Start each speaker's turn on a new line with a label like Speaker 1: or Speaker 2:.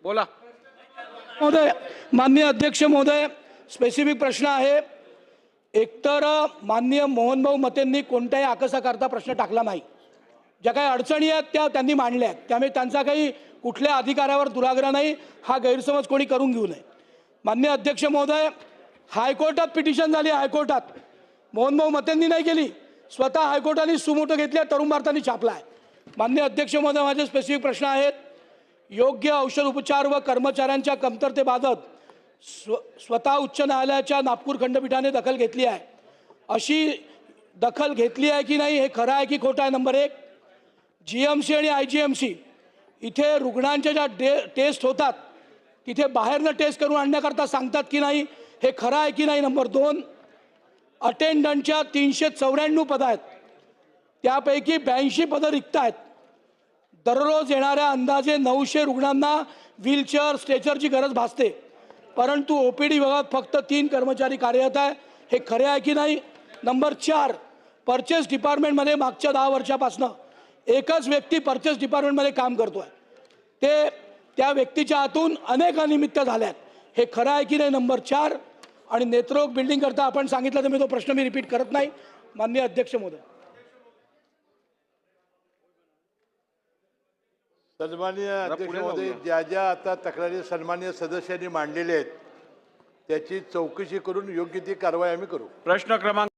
Speaker 1: बोला
Speaker 2: महोदय, माननीय अध्यक्ष महोदय, स्पेसिफिक प्रश्न आहे. एकतर माननीय मोहनभाऊ मतेंनी कोणत्याही आकसाकरता प्रश्न टाकला नाही. ज्या काही अडचणी आहेत त्या त्यांनी मांडल्या आहेत, त्यामुळे त्यांचा काही कुठल्या अधिकारावर दुराग्रह नाही, हा गैरसमज कोणी करून घेऊ नये. माननीय अध्यक्ष महोदय, हायकोर्टात पिटिशन झाली. हायकोर्टात मोहनभाऊ मतेंनी नाही केली, स्वतः हायकोर्टाने सुमोटो घेतली, तरुण भारताने छापला आहे. माननीय अध्यक्ष महोदय, माझे स्पेसिफिक प्रश्न आहेत. योग्य औषध उपचार व कर्मचाऱ्यांच्या कमतरतेबाबत स्वतः उच्च न्यायालयाच्या नागपूर खंडपीठाने दखल घेतली आहे. अशी दखल घेतली आहे की नाही हे खरं आहे की खोटं आहे? नंबर एक. GMC आणि IGMC इथे रुग्णांच्या ज्या टेस्ट होतात तिथे बाहेरनं टेस्ट करून आणण्याकरता सांगतात की नाही हे खरं आहे की नाही? नंबर दोन. अटेंडंटच्या 394 पदं आहेत, त्यापैकी 82 पदं रिक्त आहेत. दररोज येणाऱ्या अंदाजे 900 रुग्णांना व्हीलचेअर स्ट्रेचरची गरज भासते, परंतु OPD विभागात फक्त 3 कर्मचारी कार्यरत आहे. हे खरे आहे की नाही? नंबर 4. परचेस डिपार्टमेंटमध्ये मागच्या 10 वर्षापासून एकच व्यक्ती परचेस डिपार्टमेंटमध्ये काम करतो आहे. त्या व्यक्तीच्या हातून अनेक अनियमितता झाल्या आहेत. हे खरं आहे की नाही? नंबर 4. आणि नेत्ररोग बिल्डिंग करता आपण सांगितलं तर मी तो प्रश्न रिपीट करत नाही. माननीय अध्यक्ष महोदय,
Speaker 3: सन्माननीय अध्यक्ष महोदय, ज्या ज्या आता तक्रारी सन्माननीय सदस्यांनी मांडलेल्या आहेत त्याची चौकशी करून योग्य ती कारवाई आम्ही करू.
Speaker 1: प्रश्न क्रमांक